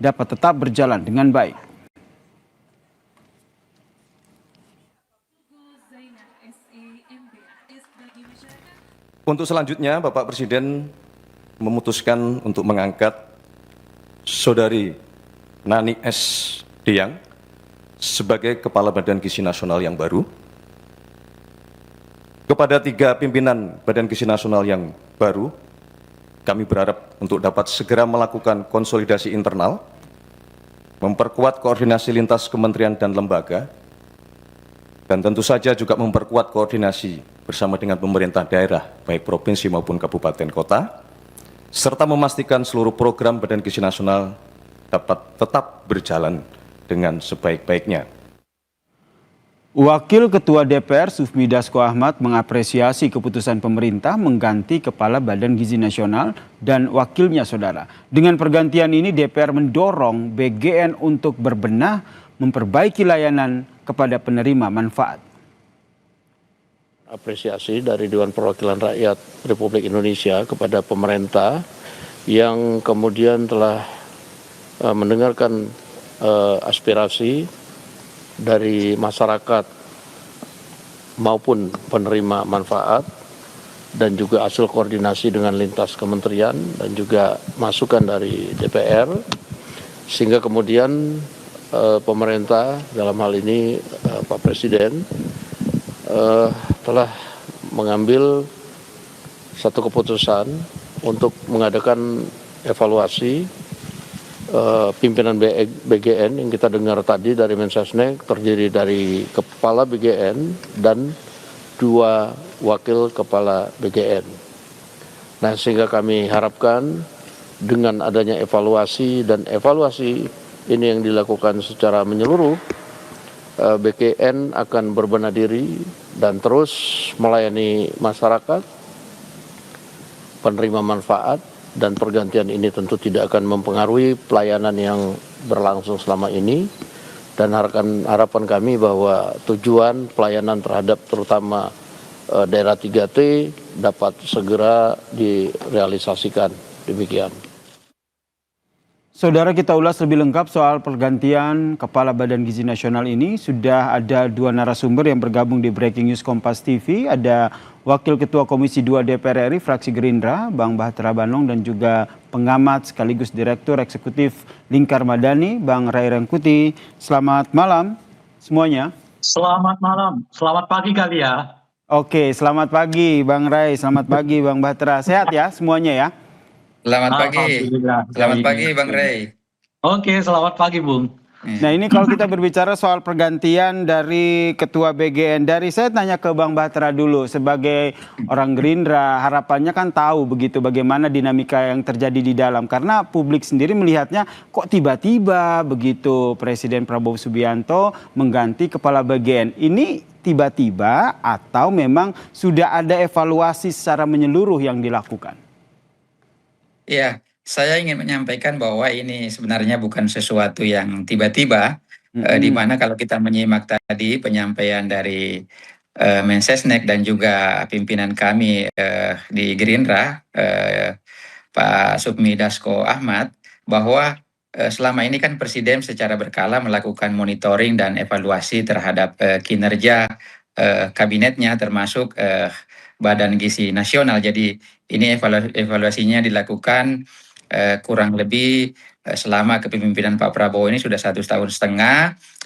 dapat tetap berjalan dengan baik. Untuk selanjutnya, Bapak Presiden memutuskan untuk mengangkat Saudari Nani S. Deyang sebagai Kepala Badan Gizi Nasional yang baru. Kepada 3 pimpinan Badan Gizi Nasional yang baru, kami berharap untuk dapat segera melakukan konsolidasi internal, memperkuat koordinasi lintas kementerian dan lembaga, dan tentu saja juga memperkuat koordinasi bersama dengan pemerintah daerah, baik provinsi maupun kabupaten kota, serta memastikan seluruh program Badan Gizi Nasional dapat tetap berjalan dengan sebaik-baiknya. Wakil Ketua DPR Sufmi Dasko Ahmad mengapresiasi keputusan pemerintah mengganti Kepala Badan Gizi Nasional dan wakilnya saudara. Dengan pergantian ini DPR mendorong BGN untuk berbenah memperbaiki layanan kepada penerima manfaat. Apresiasi dari Dewan Perwakilan Rakyat Republik Indonesia kepada pemerintah yang kemudian telah mendengarkan aspirasi dari masyarakat maupun penerima manfaat dan juga hasil koordinasi dengan lintas kementerian dan juga masukan dari DPR, sehingga kemudian pemerintah dalam hal ini Pak Presiden telah mengambil satu keputusan untuk mengadakan evaluasi pimpinan BGN yang kita dengar tadi dari Mensesnek, terdiri dari Kepala BGN dan 2 Wakil Kepala BGN. Nah, sehingga kami harapkan dengan adanya evaluasi dan evaluasi ini yang dilakukan secara menyeluruh, BGN akan berbenah diri dan terus melayani masyarakat, penerima manfaat, dan pergantian ini tentu tidak akan mempengaruhi pelayanan yang berlangsung selama ini, dan harapan kami bahwa tujuan pelayanan terhadap terutama daerah 3T dapat segera direalisasikan. Demikian. Saudara, kita ulas lebih lengkap soal pergantian Kepala Badan Gizi Nasional ini. Sudah ada 2 narasumber yang bergabung di Breaking News Kompas TV. Ada Wakil Ketua Komisi 2 DPR RI fraksi Gerindra, Bang Bahtera Banong, dan juga pengamat sekaligus Direktur Eksekutif Lingkar Madani, Bang Ray Rangkuti. Selamat malam semuanya. Selamat malam, selamat pagi kali ya. Oke, selamat pagi Bang Ray, selamat pagi Bang Bahtera. Sehat ya semuanya ya? Selamat pagi. Selamat pagi Bang Ray. Oke, selamat pagi Bung. Nah, ini kalau kita berbicara soal pergantian dari Ketua BGN, dari saya tanya ke Bang Bahtera dulu, sebagai orang Gerindra, harapannya kan tahu begitu bagaimana dinamika yang terjadi di dalam, karena publik sendiri melihatnya kok tiba-tiba begitu Presiden Prabowo Subianto mengganti Kepala BGN. Ini tiba-tiba atau memang sudah ada evaluasi secara menyeluruh yang dilakukan? Ya, saya ingin menyampaikan bahwa ini sebenarnya bukan sesuatu yang tiba-tiba, di mana kalau kita menyimak tadi penyampaian dari Mensesnek dan juga pimpinan kami di Gerindra, Pak Sufmi Dasko Ahmad, bahwa selama ini kan Presiden secara berkala melakukan monitoring dan evaluasi terhadap kinerja kabinetnya, termasuk Badan Gizi Nasional. Jadi ini evaluasinya dilakukan kurang lebih selama kepemimpinan Pak Prabowo ini sudah 1,5 tahun.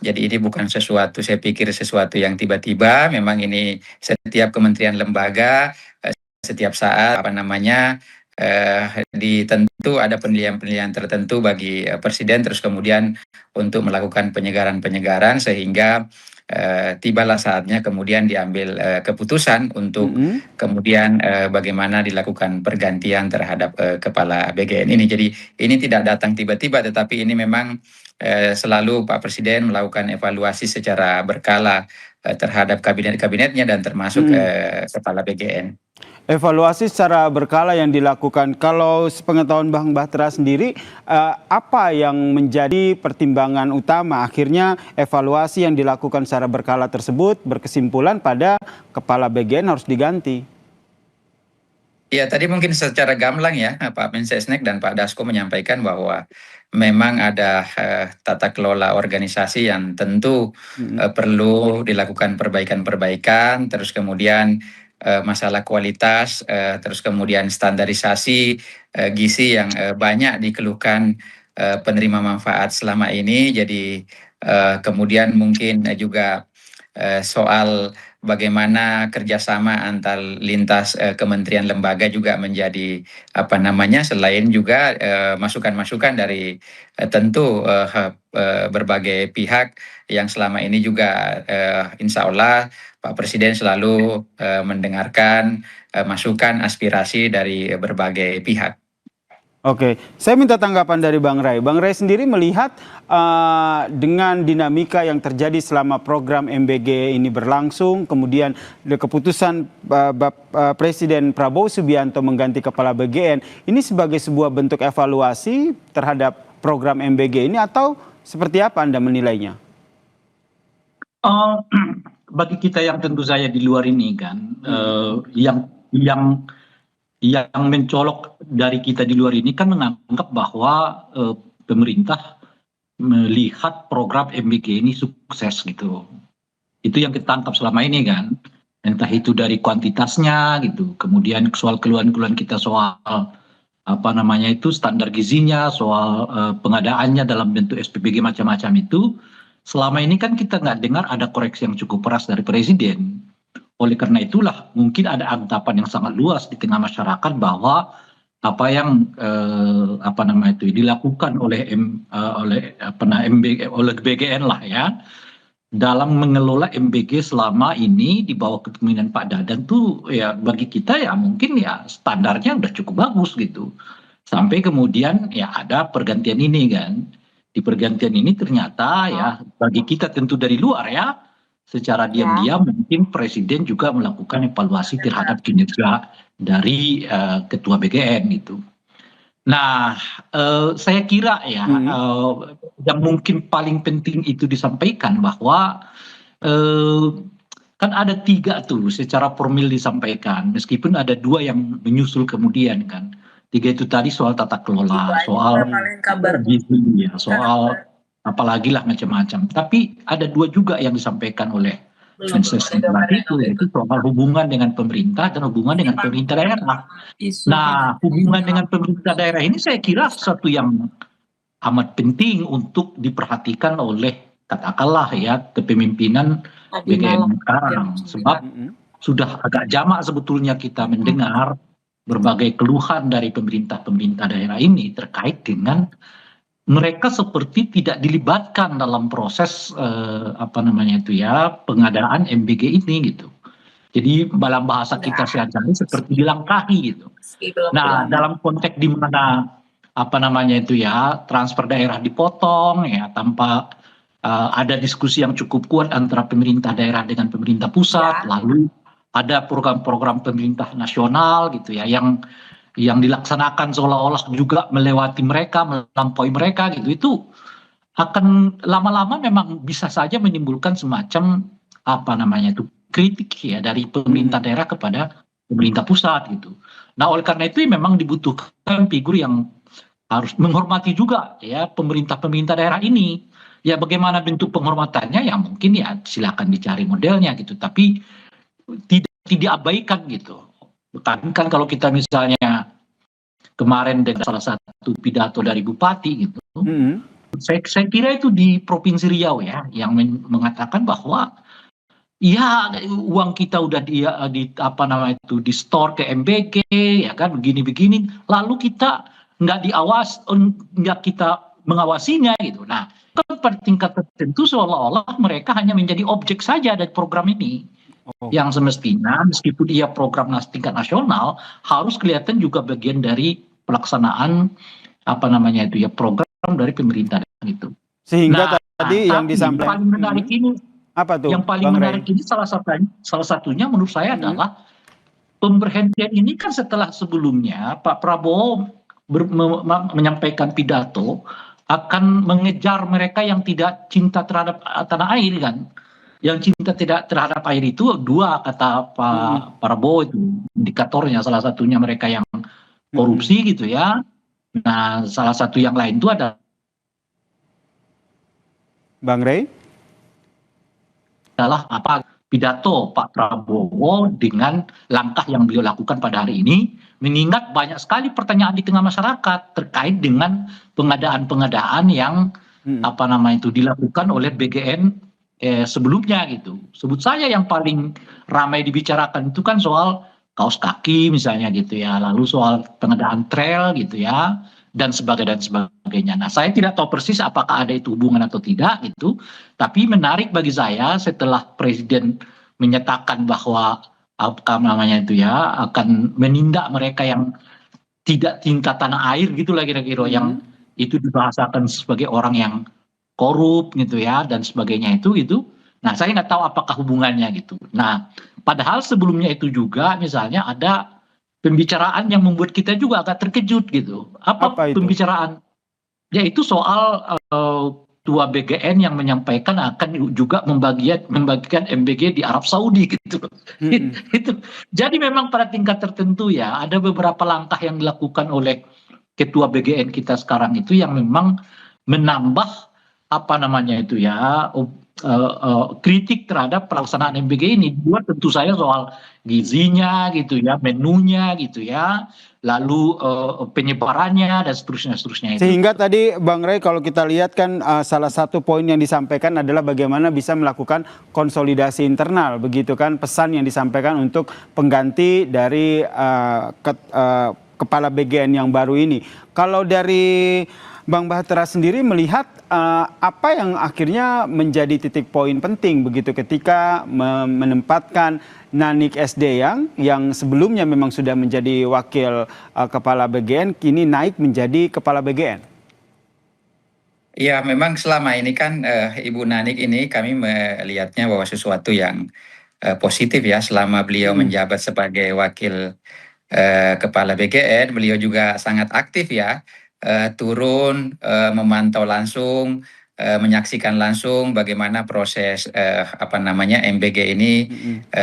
Jadi ini bukan sesuatu, saya pikir sesuatu yang tiba-tiba. Memang ini setiap kementerian lembaga setiap saat tentu ada penilaian-penilaian tertentu bagi Presiden, terus kemudian untuk melakukan penyegaran-penyegaran sehingga tibalah saatnya kemudian diambil keputusan untuk kemudian bagaimana dilakukan pergantian terhadap Kepala BGN ini. Jadi ini tidak datang tiba-tiba, tetapi ini memang selalu Pak Presiden melakukan evaluasi secara berkala terhadap kabinet-kabinetnya dan termasuk Kepala BGN. Evaluasi secara berkala yang dilakukan. Kalau sepengetahuan Bang Bahtera sendiri, apa yang menjadi pertimbangan utama akhirnya evaluasi yang dilakukan secara berkala tersebut berkesimpulan pada Kepala BGN harus diganti? Ya, tadi mungkin secara gamblang ya, Pak Mensesnek dan Pak Dasko menyampaikan bahwa memang ada tata kelola organisasi yang tentu perlu dilakukan perbaikan-perbaikan, terus kemudian masalah kualitas, terus kemudian standarisasi gizi yang banyak dikeluhkan penerima manfaat selama ini. Jadi kemudian mungkin juga soal bagaimana kerjasama antar lintas kementerian lembaga juga menjadi selain juga masukan-masukan dari tentu berbagai pihak yang selama ini juga insya Allah Pak Presiden selalu mendengarkan masukan aspirasi dari berbagai pihak. Oke, saya minta tanggapan dari Bang Ray. Bang Ray sendiri melihat dengan dinamika yang terjadi selama program MBG ini berlangsung, kemudian keputusan Presiden Prabowo Subianto mengganti Kepala BGN, ini sebagai sebuah bentuk evaluasi terhadap program MBG ini atau seperti apa Anda menilainya? Bagi kita yang tentu saja di luar ini kan, yang mencolok dari kita di luar ini kan menganggap bahwa pemerintah melihat program MBG ini sukses gitu. Itu yang kita tangkap selama ini kan. Entah itu dari kuantitasnya gitu. Kemudian soal keluhan-keluhan kita soal standar gizinya, soal pengadaannya dalam bentuk SPBG macam-macam itu. Selama ini kan kita nggak dengar ada koreksi yang cukup keras dari Presiden. Oleh karena itulah mungkin ada anggapan yang sangat luas di tengah masyarakat bahwa apa yang dilakukan oleh BGN lah ya dalam mengelola MBG selama ini di bawah kepemimpinan Pak Dadan tuh ya bagi kita ya mungkin ya standarnya udah cukup bagus gitu. Sampai kemudian ya ada pergantian ini kan. Di pergantian ini ternyata ya bagi kita tentu dari luar ya secara diam-diam mungkin Presiden juga melakukan evaluasi terhadap kinerja dari Ketua BGN gitu. Nah, saya kira ya yang mungkin paling penting itu disampaikan bahwa kan ada 3 tuh secara formil disampaikan, meskipun ada 2 yang menyusul kemudian kan. 3 itu tadi soal tata kelola, soal gizi, ya, soal apalagi lah macam-macam. Tapi ada 2 juga yang disampaikan oleh Mensesnek itu, yaitu soal hubungan dengan pemerintah dan hubungan dengan pemerintah daerah. Nah, hubungan dengan pemerintah daerah ini saya kira sesuatu yang amat penting untuk diperhatikan oleh katakanlah ya kepemimpinan BGN sekarang. Sebab sudah agak jamak sebetulnya kita mendengar berbagai keluhan dari pemerintah-pemerintah daerah ini terkait dengan mereka seperti tidak dilibatkan dalam proses pengadaan MBG ini gitu. Jadi dalam bahasa kita sehari-hari seperti dilangkahi gitu. Nah, dalam konteks di mana transfer daerah dipotong ya tanpa ada diskusi yang cukup kuat antara pemerintah daerah dengan pemerintah pusat, lalu ada program-program pemerintah nasional gitu ya yang dilaksanakan seolah-olah juga melewati mereka, melampaui mereka gitu, itu akan lama-lama memang bisa saja menimbulkan semacam kritik ya dari pemerintah daerah kepada pemerintah pusat gitu. Nah, oleh karena itu memang dibutuhkan figur yang harus menghormati juga ya pemerintah daerah ini. Ya bagaimana bentuk penghormatannya ya mungkin ya silakan dicari modelnya gitu, tapi tidak diabaikan gitu. Kan kalau kita misalnya kemarin dengan salah satu pidato dari bupati gitu, saya kira itu di Provinsi Riau ya yang mengatakan bahwa ya uang kita udah di store ke MBG ya kan begini-begini, lalu kita nggak kita mengawasinya gitu. Nah, kan pada tingkat tertentu seolah-olah mereka hanya menjadi objek saja dari program ini. Yang semestinya meskipun ia program tingkat nasional harus kelihatan juga bagian dari pelaksanaan program dari pemerintah itu. Sehingga tadi yang disampaikan paling menarik ini apa tuh? Yang paling menarik ini salah satunya menurut saya adalah pemberhentian ini kan setelah sebelumnya Pak Prabowo menyampaikan pidato akan mengejar mereka yang tidak cinta terhadap tanah air kan. yang cinta tidak terhadap air itu dua kata Pak Prabowo itu indikatornya, salah satunya mereka yang korupsi gitu ya. Nah, salah satu yang lain itu adalah Bang Rey? apa pidato Pak Prabowo dengan langkah yang beliau lakukan pada hari ini, mengingat banyak sekali pertanyaan di tengah masyarakat terkait dengan pengadaan-pengadaan yang apa namanya itu dilakukan oleh BGN sebelumnya gitu. Sebut saja yang paling ramai dibicarakan itu kan soal kaos kaki misalnya gitu ya, lalu soal pengadaan trail gitu ya, dan sebagainya. Nah, saya tidak tahu persis apakah ada itu hubungan atau tidak gitu. Tapi menarik bagi saya setelah Presiden menyatakan bahwa apa namanya itu ya akan menindak mereka yang tidak cinta tanah air gitulah kira-kira yang itu dibahasakan sebagai orang yang korup gitu ya dan sebagainya itu. Nah, saya nggak tahu apakah hubungannya gitu. Nah, padahal sebelumnya itu juga misalnya ada pembicaraan yang membuat kita juga agak terkejut gitu. Apa Apa itu? pembicaraan? Yaitu soal Ketua BGN yang menyampaikan akan juga membagikan MBG di Arab Saudi gitu. Itu. Jadi memang pada tingkat tertentu ya ada beberapa langkah yang dilakukan oleh Ketua BGN kita sekarang itu yang memang menambah apa namanya itu ya kritik terhadap pelaksanaan MBG ini. Dua tentu saya soal gizinya gitu ya, menunya gitu ya, lalu penyebarannya dan seterusnya itu. Sehingga tadi Bang Rey kalau kita lihat kan salah satu poin yang disampaikan adalah bagaimana bisa melakukan konsolidasi internal, begitu kan pesan yang disampaikan untuk pengganti dari kepala BGN yang baru ini. Kalau dari Bang Bahtera sendiri melihat apa yang akhirnya menjadi titik poin penting begitu ketika menempatkan Nanik SD yang sebelumnya memang sudah menjadi wakil kepala BGN kini naik menjadi kepala BGN. Ya, memang selama ini kan Ibu Nanik ini kami melihatnya bahwa sesuatu yang positif ya selama beliau menjabat sebagai wakil kepala BGN, beliau juga sangat aktif ya. Turun memantau langsung, menyaksikan langsung bagaimana proses apa namanya MBG ini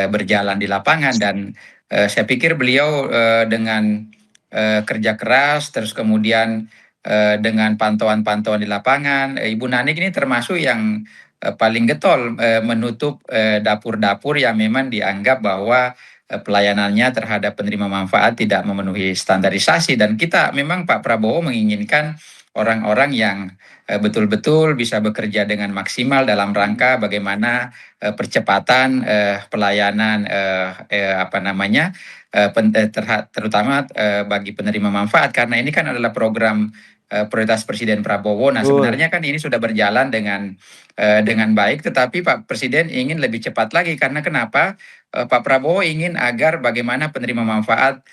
berjalan di lapangan dan saya pikir beliau dengan kerja keras terus kemudian dengan pantauan-pantauan di lapangan, Ibu Nanik ini termasuk yang paling getol menutup dapur-dapur yang memang dianggap bahwa pelayanannya terhadap penerima manfaat tidak memenuhi standarisasi dan kita memang Pak Prabowo menginginkan orang-orang yang betul-betul bisa bekerja dengan maksimal dalam rangka bagaimana percepatan pelayanan apa namanya terutama bagi penerima manfaat karena ini kan adalah program prioritas Presiden Prabowo. Nah, sebenarnya kan ini sudah berjalan dengan baik, tetapi Pak Presiden ingin lebih cepat lagi karena kenapa? Pak Prabowo ingin agar bagaimana penerima manfaat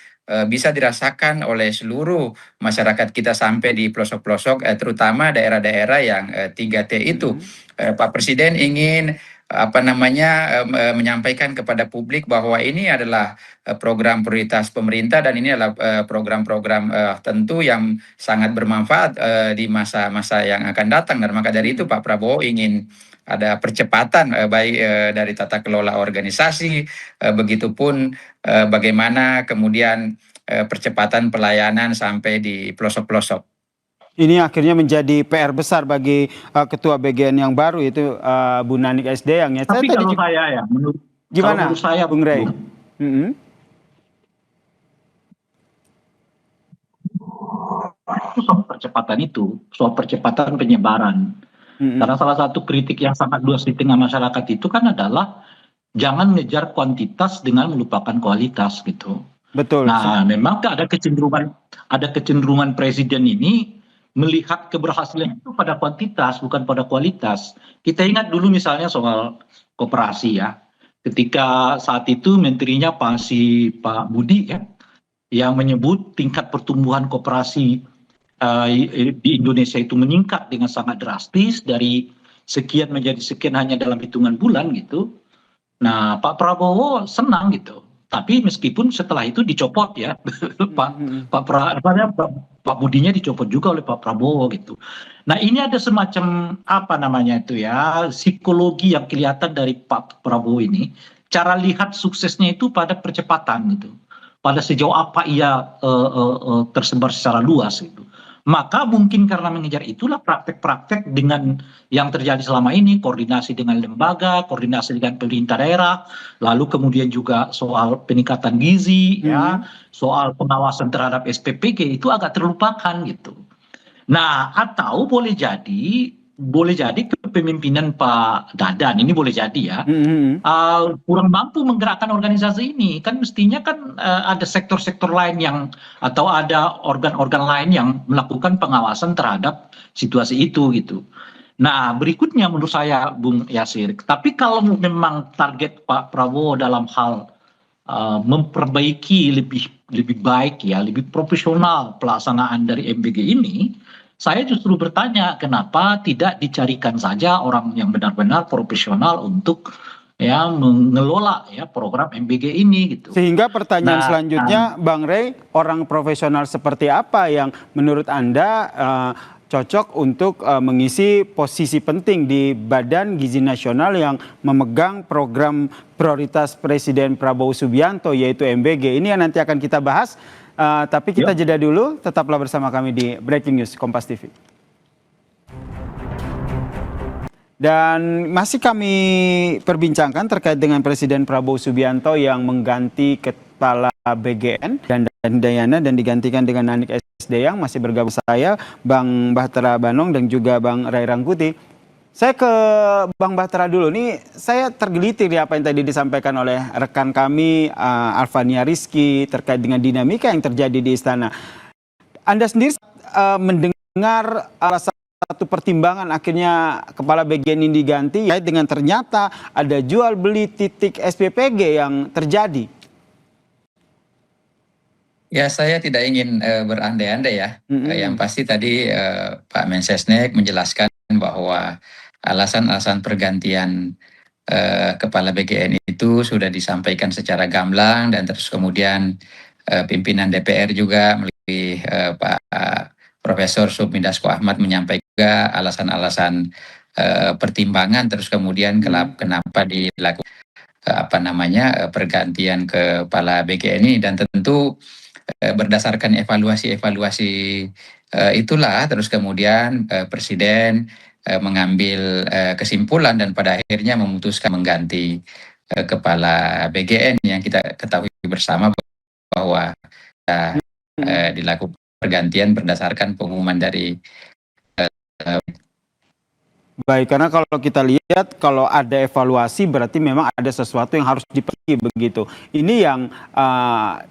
bisa dirasakan oleh seluruh masyarakat kita sampai di pelosok-pelosok, terutama daerah-daerah yang 3T itu. Pak Presiden ingin apa namanya menyampaikan kepada publik bahwa ini adalah program prioritas pemerintah dan ini adalah program-program tentu yang sangat bermanfaat di masa-masa yang akan datang dan maka dari itu Pak Prabowo ingin ada percepatan baik dari tata kelola organisasi, begitupun bagaimana kemudian percepatan pelayanan sampai di pelosok-pelosok. Ini akhirnya menjadi PR besar bagi Ketua BGN yang baru itu Bu Nanik SD yang ya. Tapi kalau saya ya, gimana? Menurut saya, Bung Rey? Itu soal percepatan soal percepatan penyebaran. Karena salah satu kritik yang sangat luas di tengah masyarakat itu kan adalah jangan ngejar kuantitas dengan melupakan kualitas gitu. Betul. Nah, memang ada kecenderungan Presiden ini melihat keberhasilan itu pada kuantitas bukan pada kualitas. Kita ingat dulu misalnya soal koperasi ya. Ketika saat itu menterinya Pak Budi ya yang menyebut tingkat pertumbuhan koperasi di Indonesia itu meningkat dengan sangat drastis dari sekian menjadi sekian hanya dalam hitungan bulan gitu. Nah, Pak Prabowo senang gitu. Tapi meskipun setelah itu dicopot ya, Pak Budinya dicopot juga oleh Pak Prabowo gitu. Nah ini ada semacam apa namanya itu ya, psikologi yang kelihatan dari Pak Prabowo ini. Cara lihat suksesnya itu pada percepatan gitu, pada sejauh apa ia tersebar secara luas gitu. Maka mungkin karena mengejar itulah praktek-praktek dengan yang terjadi selama ini, koordinasi dengan lembaga, koordinasi dengan pemerintah daerah, lalu kemudian juga soal peningkatan gizi, ya, soal pengawasan terhadap SPPG itu agak terlupakan gitu. Nah, atau boleh jadi kepemimpinan Pak Dadan ini boleh jadi ya, kurang mampu menggerakkan organisasi ini. Kan mestinya kan ada sektor-sektor lain yang atau ada organ-organ lain yang melakukan pengawasan terhadap situasi itu gitu. Nah, berikutnya menurut saya Bung Yasir, tapi kalau memang target Pak Prabowo dalam hal memperbaiki lebih baik ya, lebih profesional pelaksanaan dari MBG ini, saya justru bertanya kenapa tidak dicarikan saja orang yang benar-benar profesional untuk ya mengelola ya program MBG ini gitu. Sehingga pertanyaan Nah, selanjutnya, Bang Rey, orang profesional seperti apa yang menurut Anda cocok untuk mengisi posisi penting di Badan Gizi Nasional yang memegang program prioritas Presiden Prabowo Subianto yaitu MBG. Ini yang nanti akan kita bahas, tapi kita jeda dulu, tetaplah bersama kami di Breaking News Kompas TV. Dan masih kami perbincangkan terkait dengan Presiden Prabowo Subianto yang mengganti Kepala BGN dan Dayana dan digantikan dengan Nanik Sdeyang. Masih bergabung saya, Bang Bahtera Banong dan juga Bang Ray Rangkuti. Saya ke Bang Bahtera dulu. Nih saya tergelitik di apa yang tadi disampaikan oleh rekan kami Alvania Rizky terkait dengan dinamika yang terjadi di istana. Anda sendiri mendengar satu pertimbangan akhirnya Kepala BGN ini diganti ya dengan ternyata ada jual beli titik SPPG yang terjadi. Ya, saya tidak ingin berandai-andai ya. Yang pasti tadi Pak Mensesnek menjelaskan bahwa alasan-alasan pergantian Kepala BGN itu sudah disampaikan secara gamblang dan terus kemudian pimpinan DPR juga melalui Pak Profesor Sufmi Dasko Ahmad menyampaikan juga alasan-alasan pertimbangan terus kemudian kenapa dilakukan pergantian Kepala BGN ini, dan tentu berdasarkan evaluasi itulah terus kemudian Presiden mengambil kesimpulan dan pada akhirnya memutuskan mengganti Kepala BGN yang kita ketahui bersama bahwa dilakukan pergantian berdasarkan pengumuman dari Baik, karena kalau kita lihat kalau ada evaluasi berarti memang ada sesuatu yang harus diperbaiki begitu. Ini yang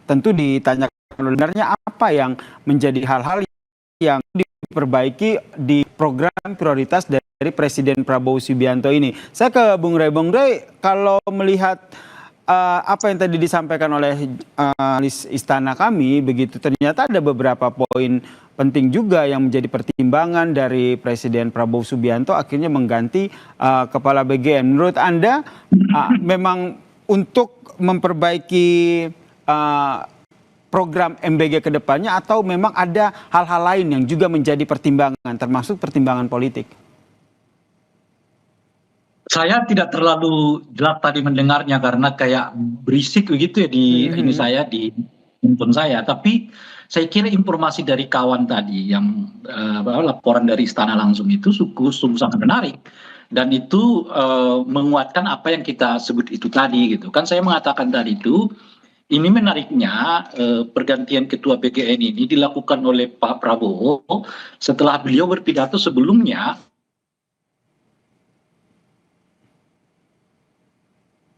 tentu ditanyakan sebenarnya apa yang menjadi hal-hal yang diperbaiki di program prioritas dari Presiden Prabowo Subianto ini. Saya ke Bung Ray. Bung Ray, kalau melihat apa yang tadi disampaikan oleh istana kami begitu, ternyata ada beberapa poin penting juga yang menjadi pertimbangan dari Presiden Prabowo Subianto akhirnya mengganti Kepala BGN. Menurut Anda memang untuk memperbaiki program MBG ke depannya atau memang ada hal-hal lain yang juga menjadi pertimbangan termasuk pertimbangan politik? saya tidak terlalu jelas tadi mendengarnya karena kayak berisik begitu ya di ini saya di handphone saya. Tapi saya kira informasi dari kawan tadi yang laporan dari istana langsung itu sungguh sangat menarik dan itu menguatkan apa yang kita sebut itu tadi gitu. Kan saya mengatakan tadi itu ini menariknya pergantian ketua BGN ini dilakukan oleh Pak Prabowo setelah beliau berpidato sebelumnya.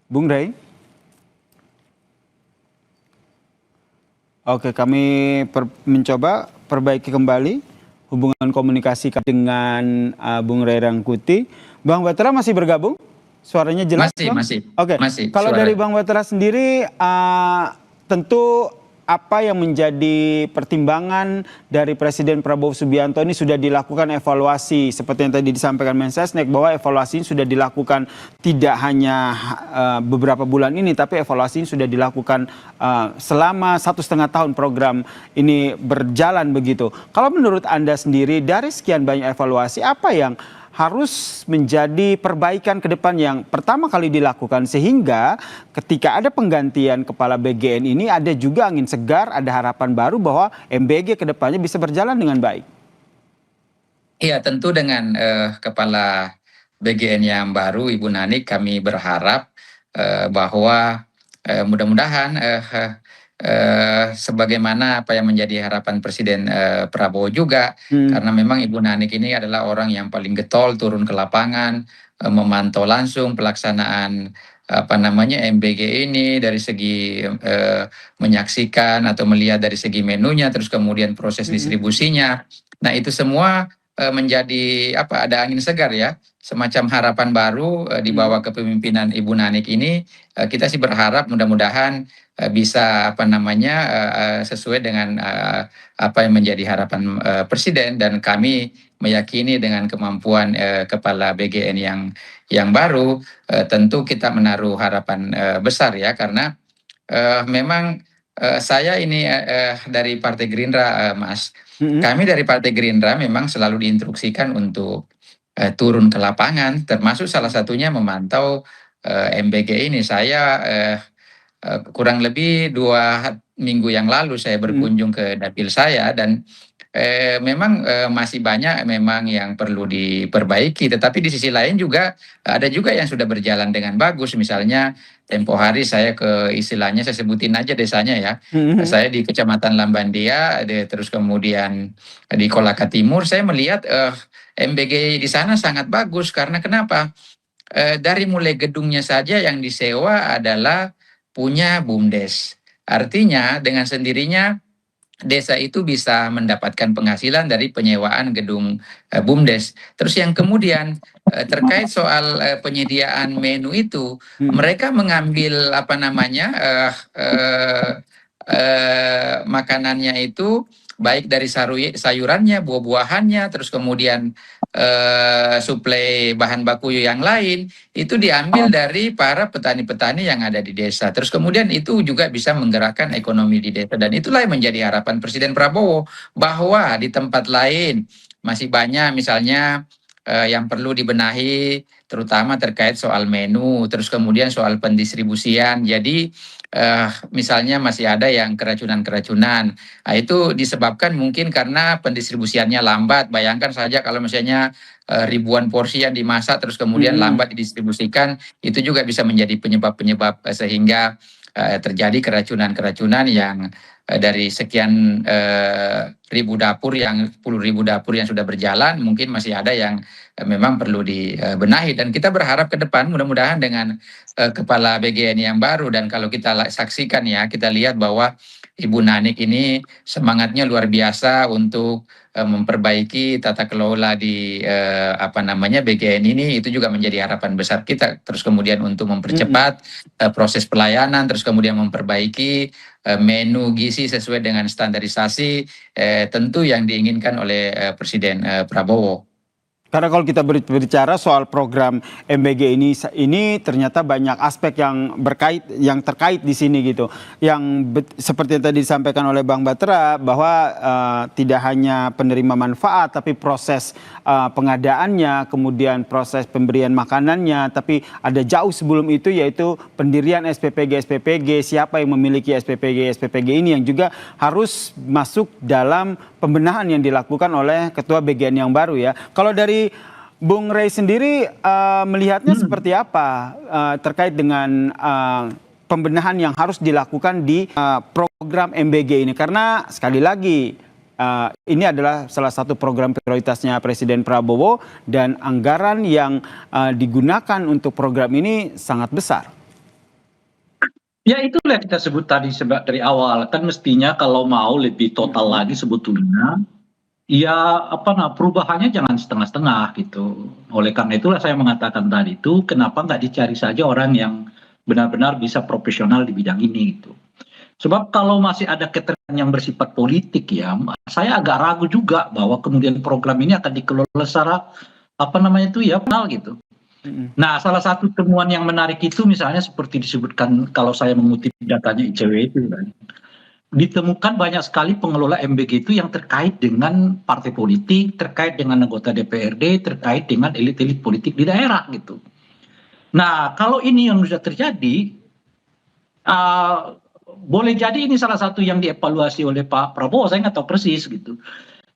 Bung Ray. Oke, kami mencoba perbaiki kembali hubungan komunikasi dengan Bung Ray Rangkuti. Bang Bahtera masih bergabung? Suaranya jelas? Masih. Oke. Masih. Kalau dari Bang Bahtera sendiri tentu apa yang menjadi pertimbangan dari Presiden Prabowo Subianto ini sudah dilakukan evaluasi seperti yang tadi disampaikan Mensesnek bahwa evaluasi ini sudah dilakukan tidak hanya beberapa bulan ini tapi evaluasi ini sudah dilakukan selama 1,5 tahun program ini berjalan begitu. Kalau menurut Anda sendiri dari sekian banyak evaluasi apa yang harus menjadi perbaikan ke depan yang pertama kali dilakukan sehingga ketika ada penggantian kepala BGN ini ada juga angin segar, ada harapan baru bahwa MBG ke depannya bisa berjalan dengan baik. Iya, tentu dengan kepala BGN yang baru Ibu Nanik kami berharap bahwa mudah-mudahan sebagaimana apa yang menjadi harapan Presiden Prabowo juga, karena memang Ibu Nanik ini adalah orang yang paling getol turun ke lapangan, memantau langsung pelaksanaan MBG ini dari segi menyaksikan atau melihat dari segi menunya, terus kemudian proses distribusinya. Nah itu semua menjadi ada angin segar ya, semacam harapan baru di bawah kepemimpinan Ibu Nanik ini. Kita sih berharap mudah-mudahan bisa sesuai dengan apa yang menjadi harapan Presiden, dan kami meyakini dengan kemampuan kepala BGN yang baru tentu kita menaruh harapan besar ya, karena memang saya ini dari Partai Gerindra, Mas. Kami dari Partai Gerindra memang selalu diinstruksikan untuk turun ke lapangan, termasuk salah satunya memantau MBG ini. Saya kurang lebih 2 minggu yang lalu saya berkunjung ke dapil saya, dan memang masih banyak memang yang perlu diperbaiki, tetapi di sisi lain juga ada juga yang sudah berjalan dengan bagus. Misalnya tempo hari saya istilahnya saya sebutin aja desanya ya, saya di Kecamatan Lambandia, terus kemudian di Kolaka Timur, saya melihat MBG di sana sangat bagus. Karena kenapa? Dari mulai gedungnya saja yang disewa adalah punya BUMDes. Artinya dengan sendirinya desa itu bisa mendapatkan penghasilan dari penyewaan gedung BUMDes. Terus yang kemudian terkait soal penyediaan menu itu, mereka mengambil makanannya itu baik dari sayurannya, buah-buahannya, terus kemudian suplai bahan baku yang lain itu diambil dari para petani-petani yang ada di desa. Terus kemudian itu juga bisa menggerakkan ekonomi di desa, dan itulah yang menjadi harapan Presiden Prabowo, bahwa di tempat lain masih banyak misalnya yang perlu dibenahi, terutama terkait soal menu, terus kemudian soal pendistribusian. Jadi misalnya masih ada yang keracunan-keracunan. Nah, itu disebabkan mungkin karena pendistribusiannya lambat. Bayangkan saja kalau misalnya ribuan porsi yang dimasak terus kemudian lambat didistribusikan, itu juga bisa menjadi penyebab-penyebab sehingga terjadi keracunan-keracunan yang dari sekian ribu dapur, yang puluh ribu dapur yang sudah berjalan, mungkin masih ada yang memang perlu dibenahi. Dan kita berharap ke depan mudah-mudahan dengan kepala BGN yang baru, dan kalau kita saksikan ya, kita lihat bahwa Ibu Nanik ini semangatnya luar biasa untuk memperbaiki tata kelola di BGN ini. Itu juga menjadi harapan besar kita. Terus kemudian untuk mempercepat proses pelayanan, terus kemudian memperbaiki menu gizi sesuai dengan standarisasi tentu yang diinginkan oleh Presiden Prabowo. Karena kalau kita berbicara soal program MBG ini ternyata banyak aspek yang terkait di sini gitu. Yang seperti yang tadi disampaikan oleh Bang Batra bahwa tidak hanya penerima manfaat tapi proses pengadaannya, kemudian proses pemberian makanannya, tapi ada jauh sebelum itu yaitu pendirian SPPG, siapa yang memiliki SPPG ini yang juga harus masuk dalam pembenahan yang dilakukan oleh Ketua BGN yang baru ya. Kalau dari Bung Rey sendiri melihatnya seperti apa terkait dengan pembenahan yang harus dilakukan di program MBG ini? Karena sekali lagi ini adalah salah satu program prioritasnya Presiden Prabowo, dan anggaran yang digunakan untuk program ini sangat besar. Ya itulah yang kita sebut tadi dari awal, kan mestinya kalau mau lebih total lagi sebetulnya, ya perubahannya jangan setengah-setengah gitu. Oleh karena itulah saya mengatakan tadi itu, kenapa nggak dicari saja orang yang benar-benar bisa profesional di bidang ini gitu. Sebab kalau masih ada keterangan yang bersifat politik ya, saya agak ragu juga bahwa kemudian program ini akan dikelola secara apa namanya itu ya, penal gitu. Nah, salah satu temuan yang menarik itu misalnya seperti disebutkan kalau saya mengutip datanya ICW itu kan, ditemukan banyak sekali pengelola MBG itu yang terkait dengan partai politik, terkait dengan anggota DPRD, terkait dengan elit-elit politik di daerah gitu. Nah, kalau ini yang sudah terjadi, uh, boleh jadi ini salah satu yang dievaluasi oleh Pak Prabowo, saya nggak tahu persis gitu.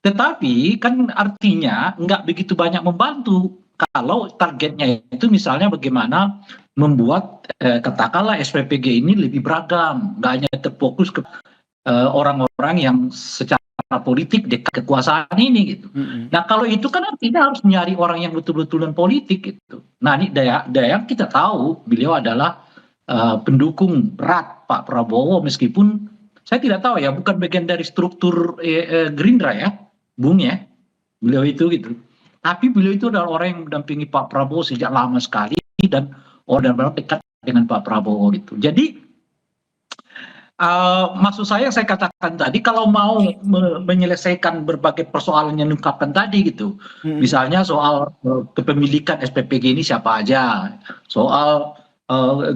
Tetapi kan artinya nggak begitu banyak membantu kalau targetnya itu misalnya bagaimana membuat katakanlah SPPG ini lebih beragam, nggak hanya terfokus ke orang-orang yang secara politik dekat kekuasaan ini gitu. Nah kalau itu kan artinya harus nyari orang yang betul-betul non politik gitu. Nah ini daya kita tahu beliau adalah pendukung berat Pak Prabowo meskipun saya tidak tahu ya bukan bagian dari struktur Gerindra ya, Bung ya, beliau itu gitu. Tapi beliau itu adalah orang yang mendampingi Pak Prabowo sejak lama sekali dan orang dekat dengan Pak Prabowo gitu. Jadi maksud saya yang saya katakan tadi kalau mau menyelesaikan berbagai persoalan yang diungkapkan tadi gitu, misalnya soal kepemilikan SPPG ini siapa aja, soal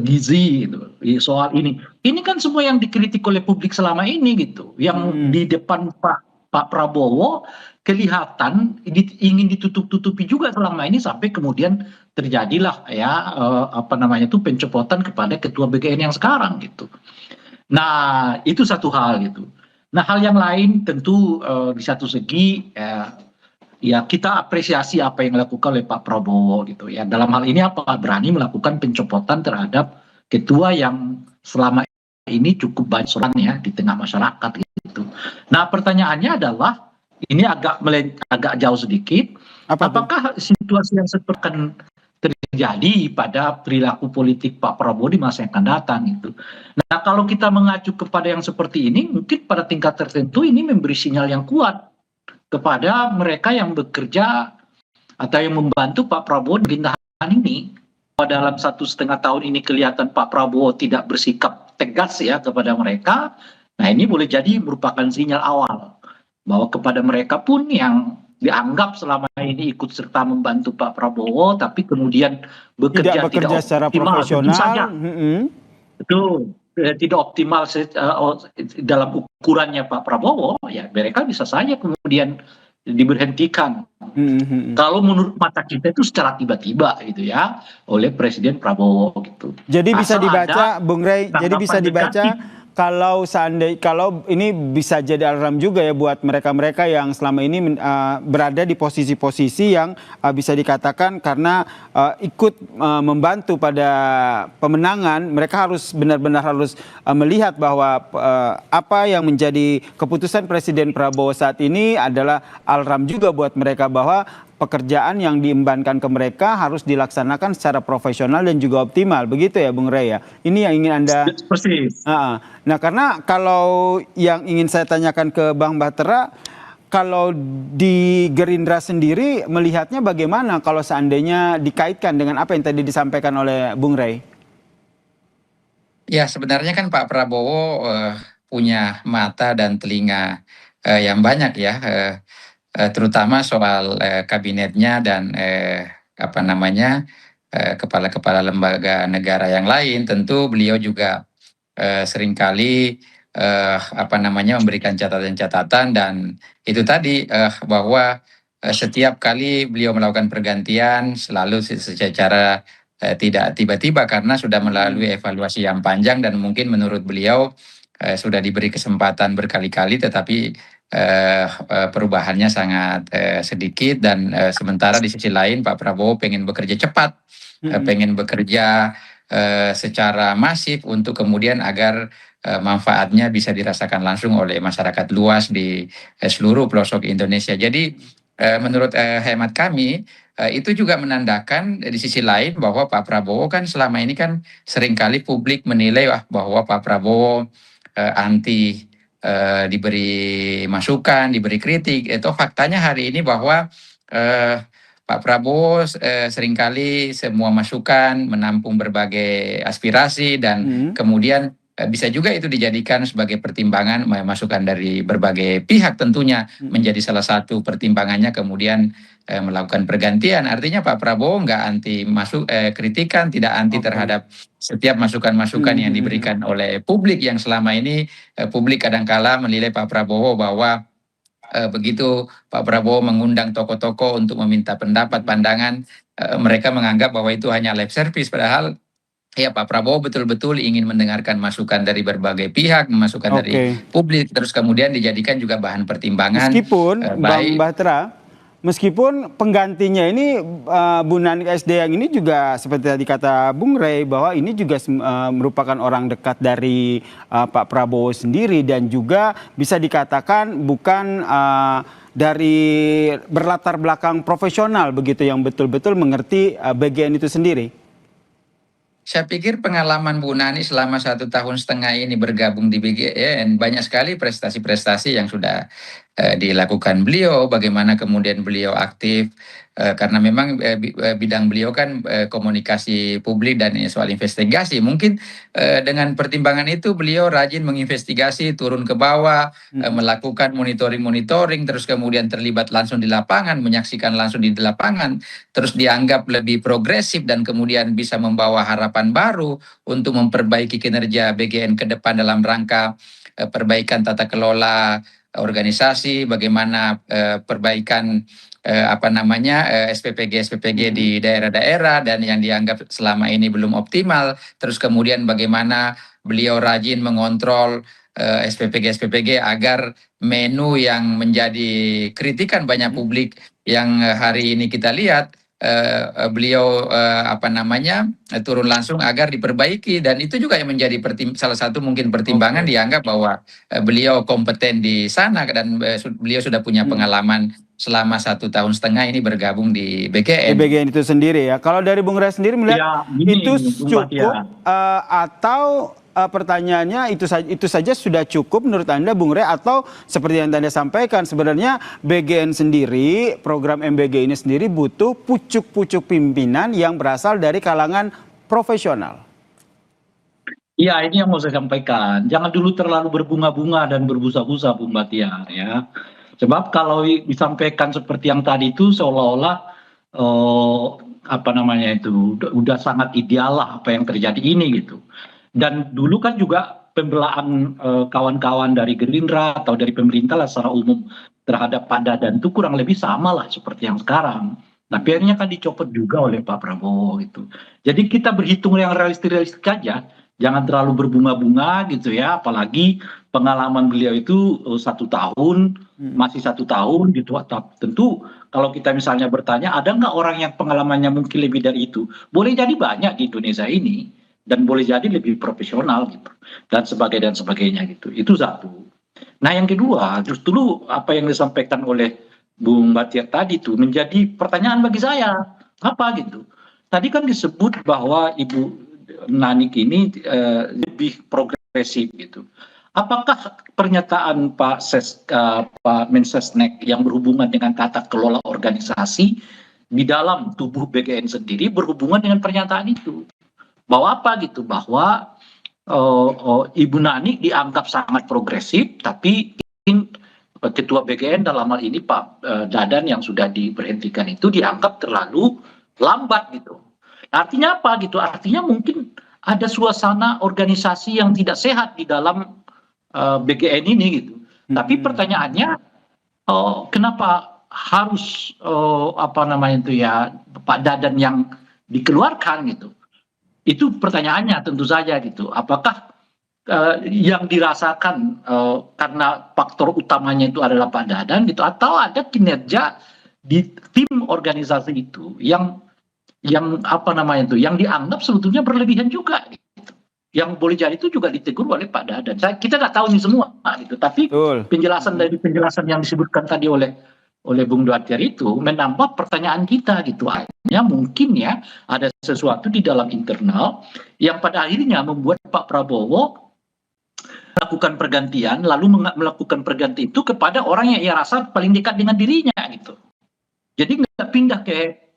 gizi gitu, soal ini kan semua yang dikritik oleh publik selama ini gitu, yang di depan Pak Prabowo kelihatan ingin ditutup-tutupi juga selama ini sampai kemudian terjadilah ya apa namanya itu pencopotan kepada ketua BGN yang sekarang gitu. Nah, itu satu hal gitu. Nah, hal yang lain tentu di satu segi ya kita apresiasi apa yang dilakukan oleh Pak Prabowo gitu ya. Dalam hal ini apa berani melakukan pencopotan terhadap ketua yang selama ini cukup banyak soal ya di tengah masyarakat gitu. Nah, pertanyaannya adalah ini agak jauh sedikit. Apakah situasi yang seperti terjadi pada perilaku politik Pak Prabowo di masa yang akan datang gitu. Nah kalau kita mengacu kepada yang seperti ini mungkin pada tingkat tertentu ini memberi sinyal yang kuat kepada mereka yang bekerja atau yang membantu Pak Prabowo di pemerintahan ini. Dalam 1,5 tahun ini kelihatan Pak Prabowo tidak bersikap tegas ya kepada mereka. Nah ini boleh jadi merupakan sinyal awal bahwa kepada mereka pun yang dianggap selama ini ikut serta membantu Pak Prabowo, tapi kemudian bekerja tidak secara optimal, profesional, saja. Betul, tidak optimal dalam ukurannya Pak Prabowo, ya mereka bisa saja kemudian diberhentikan. Kalau menurut mata kita itu secara tiba-tiba gitu ya oleh Presiden Prabowo gitu. Jadi bisa dibaca, Bung Rey, jadi bisa dibaca. Kalau ini bisa jadi alarm juga ya buat mereka-mereka yang selama ini berada di posisi-posisi yang bisa dikatakan karena ikut membantu pada pemenangan, mereka harus benar-benar harus melihat bahwa apa yang menjadi keputusan Presiden Prabowo saat ini adalah alarm juga buat mereka bahwa pekerjaan yang diembankan ke mereka harus dilaksanakan secara profesional dan juga optimal. Begitu ya Bung Rey ya? Ini yang ingin Anda... Persis. Nah karena kalau yang ingin saya tanyakan ke Bang Bahtera, kalau di Gerindra sendiri melihatnya bagaimana kalau seandainya dikaitkan dengan apa yang tadi disampaikan oleh Bung Rey? Ya sebenarnya kan Pak Prabowo punya mata dan telinga yang banyak ya. Terutama soal kabinetnya dan apa namanya kepala-kepala lembaga negara yang lain, tentu beliau juga seringkali apa namanya memberikan catatan-catatan dan itu tadi bahwa setiap kali beliau melakukan pergantian selalu secara tidak tiba-tiba karena sudah melalui evaluasi yang panjang dan mungkin menurut beliau sudah diberi kesempatan berkali-kali tetapi perubahannya sangat sedikit dan sementara di sisi lain Pak Prabowo pengen bekerja cepat, pengen bekerja secara masif untuk kemudian agar manfaatnya bisa dirasakan langsung oleh masyarakat luas di seluruh pelosok Indonesia. Jadi menurut hemat kami itu juga menandakan di sisi lain bahwa Pak Prabowo kan selama ini kan seringkali publik menilai bahwa Pak Prabowo anti diberi masukan, diberi kritik. Itu faktanya hari ini bahwa Pak Prabowo seringkali semua masukan menampung berbagai aspirasi dan kemudian bisa juga itu dijadikan sebagai pertimbangan, masukan dari berbagai pihak tentunya menjadi salah satu pertimbangannya kemudian melakukan pergantian. Artinya Pak Prabowo nggak anti kritikan, tidak anti terhadap setiap masukan-masukan yang diberikan oleh publik yang selama ini publik kadangkala menilai Pak Prabowo bahwa begitu Pak Prabowo mengundang tokoh-tokoh untuk meminta pendapat, pandangan, mereka menganggap bahwa itu hanya lip service, padahal ya Pak Prabowo betul-betul ingin mendengarkan masukan dari berbagai pihak, masukan dari publik, terus kemudian dijadikan juga bahan pertimbangan. Meskipun Bang Bahtera, meskipun penggantinya ini Bu Nanik SD yang ini juga seperti tadi kata Bung Rey bahwa ini juga merupakan orang dekat dari Pak Prabowo sendiri dan juga bisa dikatakan bukan dari berlatar belakang profesional begitu yang betul-betul mengerti BGN itu sendiri. Saya pikir pengalaman Bu Nani selama 1,5 tahun ini bergabung di BGN, banyak sekali prestasi-prestasi yang sudah dilakukan beliau, bagaimana kemudian beliau aktif, karena memang bidang beliau kan komunikasi publik dan soal investigasi. Mungkin dengan pertimbangan itu beliau rajin menginvestigasi, turun ke bawah, melakukan monitoring, terus kemudian terlibat langsung di lapangan, menyaksikan langsung di lapangan, terus dianggap lebih progresif dan kemudian bisa membawa harapan baru untuk memperbaiki kinerja BGN ke depan dalam rangka perbaikan tata kelola organisasi, bagaimana perbaikan SPPG di daerah-daerah dan yang dianggap selama ini belum optimal. Terus kemudian bagaimana beliau rajin mengontrol SPPG agar menu yang menjadi kritikan banyak publik yang hari ini kita lihat, beliau turun langsung agar diperbaiki, dan itu juga yang menjadi salah satu mungkin pertimbangan dianggap bahwa beliau kompeten di sana dan beliau sudah punya pengalaman selama 1,5 tahun ini bergabung di BGN. Di BGN itu sendiri ya. Kalau dari Bung Rey sendiri melihat itu cukup atau pertanyaannya itu saja sudah cukup menurut Anda Bung Rey, atau seperti yang Anda sampaikan sebenarnya BGN sendiri, program MBG ini sendiri butuh pucuk-pucuk pimpinan yang berasal dari kalangan profesional? Ya, ini yang mau saya sampaikan. Jangan dulu terlalu berbunga-bunga dan berbusa-busa Bung Bahtiar ya. Sebab kalau disampaikan seperti yang tadi itu seolah-olah udah sangat ideal lah apa yang terjadi ini gitu. Dan dulu kan juga pembelaan kawan-kawan dari Gerindra atau dari pemerintah lah secara umum terhadap Pak Dadan itu kurang lebih sama lah seperti yang sekarang. Tapi akhirnya kan dicopot juga oleh Pak Prabowo gitu. Jadi kita berhitung yang realistis aja, jangan terlalu berbunga-bunga gitu ya. Apalagi pengalaman beliau itu 1 tahun, masih 1 tahun gitu. Tentu kalau kita misalnya bertanya ada nggak orang yang pengalamannya mungkin lebih dari itu? Boleh jadi banyak di Indonesia ini. Dan boleh jadi lebih profesional gitu dan sebagainya gitu. Itu satu. Nah yang kedua, justru apa yang disampaikan oleh Bung Bahtiar tadi itu menjadi pertanyaan bagi saya, apa gitu. Tadi kan disebut bahwa Ibu Nanik ini lebih progresif gitu. Apakah pernyataan Pak Mensesnek yang berhubungan dengan tata kelola organisasi di dalam tubuh BGN sendiri berhubungan dengan pernyataan itu? Bahwa apa gitu, bahwa Ibu Nani dianggap sangat progresif, tapi ketua BGN dalam hal ini Pak Dadan yang sudah diberhentikan itu dianggap terlalu lambat gitu. Artinya apa gitu? Artinya mungkin ada suasana organisasi yang tidak sehat di dalam BGN ini gitu. Tapi pertanyaannya kenapa harus Pak Dadan yang dikeluarkan gitu? Itu pertanyaannya tentu saja gitu. Apakah yang dirasakan karena faktor utamanya itu adalah Pak Dadan gitu, atau ada kinerja di tim organisasi itu yang dianggap sebetulnya berlebihan juga gitu. Yang boleh jadi itu juga ditegur oleh Pak Dadan. Kita nggak tahu ini semua gitu. Tapi penjelasan yang disebutkan tadi oleh Bung Bahtiar itu menambah pertanyaan kita gitu. Hanya mungkin ya ada sesuatu di dalam internal yang pada akhirnya membuat Pak Prabowo melakukan pergantian, lalu melakukan pergantian itu kepada orang yang ia rasa paling dekat dengan dirinya gitu. Jadi nggak pindah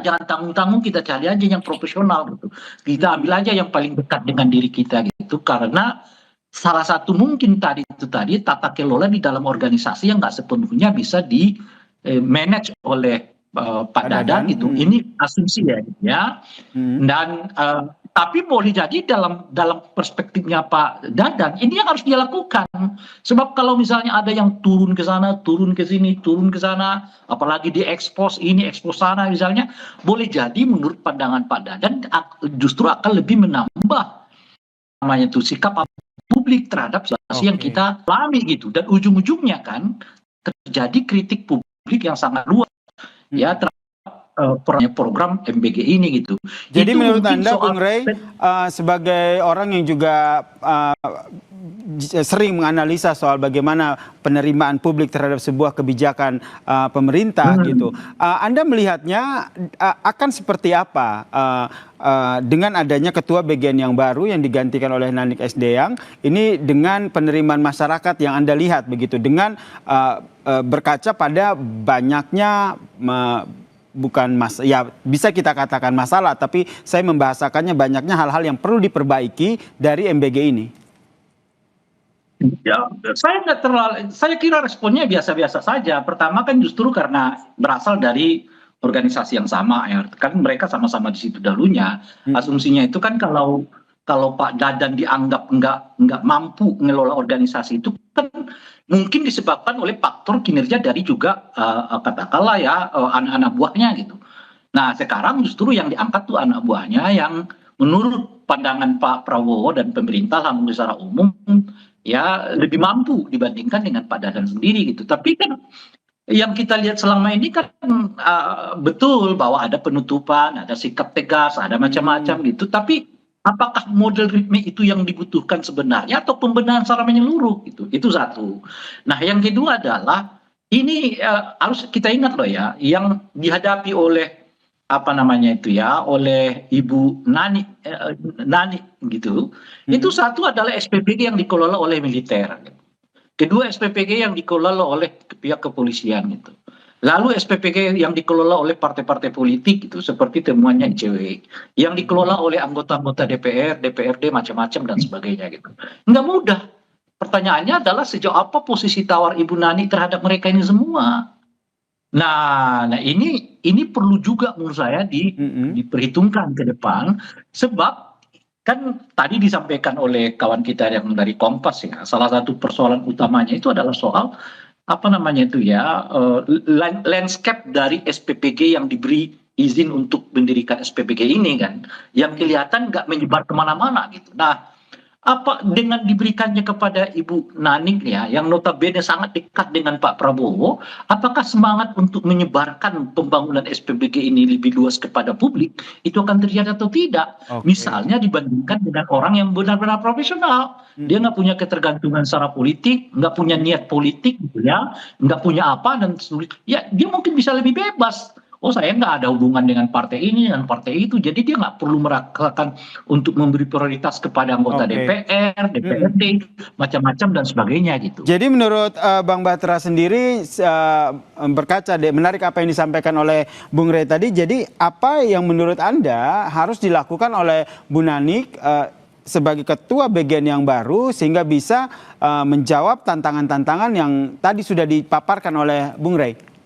jangan tanggung-tanggung, kita cari aja yang profesional gitu. Kita ambil aja yang paling dekat dengan diri kita gitu, karena salah satu mungkin tadi tata kelola di dalam organisasi yang nggak sepenuhnya bisa di manage oleh Pak Dadan gitu. Ini asumsi ya. Dan tapi boleh jadi dalam perspektifnya Pak Dadan ini yang harus dia lakukan. Sebab kalau misalnya ada yang turun ke sana, turun ke sini, turun ke sana, apalagi diekspos ini, ekspos sana misalnya, boleh jadi menurut pandangan Pak Dadan justru akan lebih menambah namanya itu sikap publik terhadap situasi yang kita alami gitu. Dan ujung-ujungnya kan terjadi kritik publik yang sangat luas ya terhadap program MBG ini gitu. Jadi itu menurut mungkin Anda, Bung Rey, sebagai orang yang juga sering menganalisa soal bagaimana penerimaan publik terhadap sebuah kebijakan pemerintah gitu, Anda melihatnya akan seperti apa dengan adanya ketua BGN yang baru yang digantikan oleh Nanik Sdeyang ini dengan penerimaan masyarakat yang Anda lihat begitu, dengan berkaca pada banyaknya bukan ya bisa kita katakan masalah, tapi saya membahasakannya banyaknya hal-hal yang perlu diperbaiki dari MBG ini. Ya, saya kira responnya biasa-biasa saja. Pertama kan justru karena berasal dari organisasi yang sama ya, kan mereka sama-sama di situ dahulunya. Asumsinya itu kan kalau Pak Dadan dianggap nggak mampu mengelola organisasi itu kan mungkin disebabkan oleh faktor kinerja dari juga katakanlah ya anak-anak buahnya gitu. Nah sekarang justru yang diangkat tuh anak buahnya yang menurut pandangan Pak Prabowo dan pemerintah secara umum ya lebih mampu dibandingkan dengan Pak Dadan sendiri gitu. Tapi kan yang kita lihat selama ini kan betul bahwa ada penutupan, ada sikap tegas, ada macam-macam gitu. Tapi apakah model ritme itu yang dibutuhkan sebenarnya atau pembenahan secara menyeluruh gitu? Itu satu. Nah, yang kedua adalah ini harus kita ingat loh ya, yang dihadapi oleh apa namanya itu ya, oleh Ibu Nani gitu. Itu satu adalah SPPG yang dikelola oleh militer. Kedua SPPG yang dikelola oleh pihak kepolisian gitu. Lalu SPPG yang dikelola oleh partai-partai politik itu seperti temuannya ICW, yang dikelola oleh anggota-anggota DPR, DPRD macam-macam dan sebagainya gitu. Nggak mudah. Pertanyaannya adalah sejauh apa posisi tawar Ibu Nani terhadap mereka ini semua. Nah ini perlu juga menurut saya diperhitungkan ke depan, sebab kan tadi disampaikan oleh kawan kita yang dari Kompas ya, salah satu persoalan utamanya itu adalah soal apa namanya itu ya, landscape dari SPPG yang diberi izin untuk mendirikan SPPG ini kan, yang kelihatan nggak menyebar kemana-mana gitu. Nah, apa dengan diberikannya kepada Ibu Naning ya, yang notabene sangat dekat dengan Pak Prabowo, apakah semangat untuk menyebarkan pembangunan SPBG ini lebih luas kepada publik itu akan terjadi atau tidak? Misalnya dibandingkan dengan orang yang benar-benar profesional, dia nggak punya ketergantungan secara politik, nggak punya niat politik, gitu ya, nggak punya apa dan sulit, ya dia mungkin bisa lebih bebas. Oh saya nggak ada hubungan dengan partai ini dan partai itu, jadi dia nggak perlu merasakan untuk memberi prioritas kepada anggota DPR, DPRD, macam-macam dan sebagainya gitu. Jadi menurut Bang Batra sendiri berkaca menarik apa yang disampaikan oleh Bung Rey tadi. Jadi apa yang menurut Anda harus dilakukan oleh Bu Nanik sebagai ketua BGN yang baru sehingga bisa menjawab tantangan-tantangan yang tadi sudah dipaparkan oleh Bung Rey?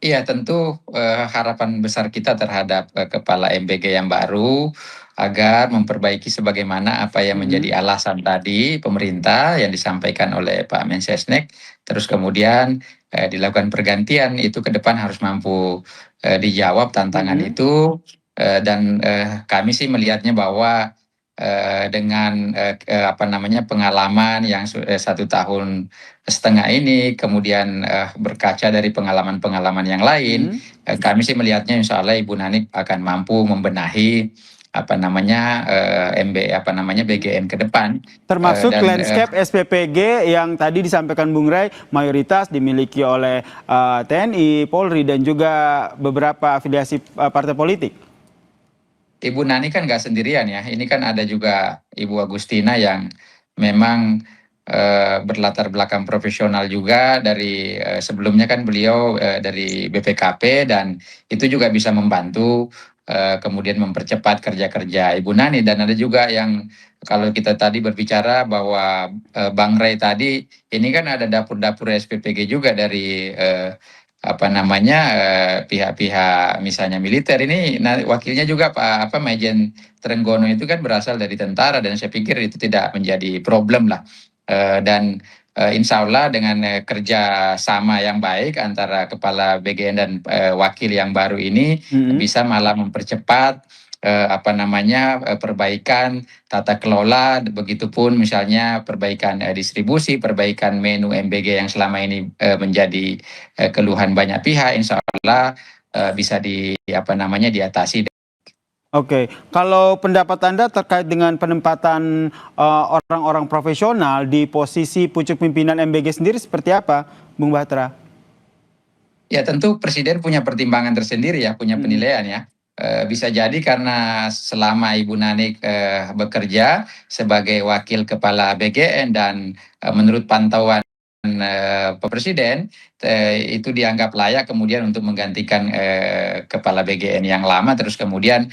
Iya, tentu harapan besar kita terhadap kepala MBG yang baru agar memperbaiki sebagaimana apa yang menjadi alasan tadi pemerintah yang disampaikan oleh Pak Mensesnek, terus kemudian dilakukan pergantian itu ke depan harus mampu dijawab tantangan itu, dan kami sih melihatnya bahwa dengan apa namanya pengalaman yang 1,5 tahun ini, kemudian berkaca dari pengalaman-pengalaman yang lain, kami sih melihatnya insya Allah Ibu Nanik akan mampu membenahi apa namanya BGN ke depan, termasuk landscape SPPG yang tadi disampaikan Bung Rey mayoritas dimiliki oleh TNI, Polri dan juga beberapa afiliasi partai politik. Ibu Nani kan nggak sendirian ya, ini kan ada juga Ibu Agustina yang memang berlatar belakang profesional juga dari sebelumnya kan beliau dari BPKP dan itu juga bisa membantu kemudian mempercepat kerja-kerja Ibu Nani. Dan ada juga yang kalau kita tadi berbicara bahwa Bang Rey tadi ini kan ada dapur-dapur SPPG juga dari apa namanya pihak-pihak misalnya militer ini. Nah, wakilnya juga Pak Majen Trenggono itu kan berasal dari tentara dan saya pikir itu tidak menjadi problem lah. Dan insya Allah dengan kerja sama yang baik antara Kepala BGN dan wakil yang baru ini bisa malah mempercepat apa namanya perbaikan tata kelola, begitupun misalnya perbaikan distribusi, perbaikan menu MBG yang selama ini menjadi keluhan banyak pihak, insya Allah bisa apa namanya diatasi. Oke, kalau pendapat Anda terkait dengan penempatan orang-orang profesional di posisi pucuk pimpinan MBG sendiri seperti apa, Bung Bahtera? Ya tentu Presiden punya pertimbangan tersendiri ya, punya penilaian ya. Bisa jadi karena selama Ibu Nani bekerja sebagai wakil kepala BGN dan menurut pantauan Pak Presiden itu dianggap layak kemudian untuk menggantikan kepala BGN yang lama, terus kemudian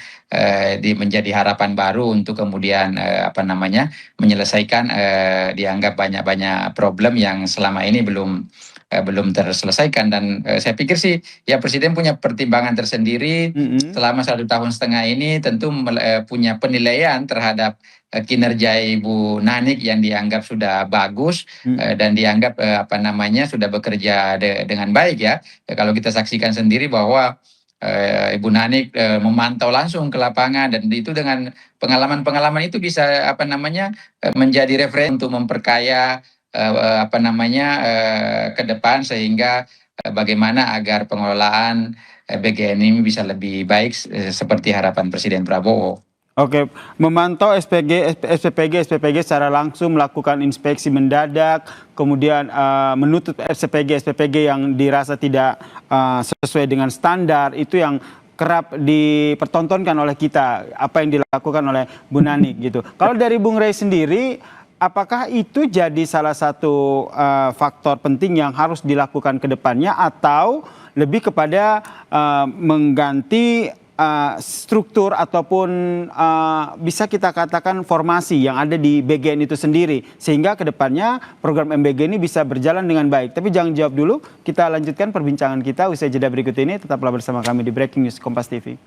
menjadi harapan baru untuk kemudian apa namanya menyelesaikan dianggap banyak-banyak problem yang selama ini belum terselesaikan. Dan saya pikir sih ya Presiden punya pertimbangan tersendiri. Selama 1,5 tahun ini tentu punya penilaian terhadap kinerja Ibu Nanik yang dianggap sudah bagus dan dianggap apa namanya sudah bekerja dengan baik ya. Kalau kita saksikan sendiri bahwa Ibu Nanik memantau langsung ke lapangan dan itu dengan pengalaman-pengalaman itu bisa apa namanya menjadi referensi untuk memperkaya apa namanya ke depan sehingga bagaimana agar pengelolaan BGN ini bisa lebih baik seperti harapan Presiden Prabowo. Oke, memantau SPPG secara langsung, melakukan inspeksi mendadak, kemudian menutup SPPG yang dirasa tidak sesuai dengan standar, itu yang kerap dipertontonkan oleh kita, apa yang dilakukan oleh Bu Nani gitu. Kalau dari Bung Rey sendiri, apakah itu jadi salah satu faktor penting yang harus dilakukan ke depannya atau lebih kepada mengganti struktur ataupun bisa kita katakan formasi yang ada di BGN itu sendiri sehingga kedepannya program MBG ini bisa berjalan dengan baik. Tapi jangan jawab dulu, kita lanjutkan perbincangan kita usai jeda berikut ini. Tetaplah bersama kami di Breaking News Kompas TV.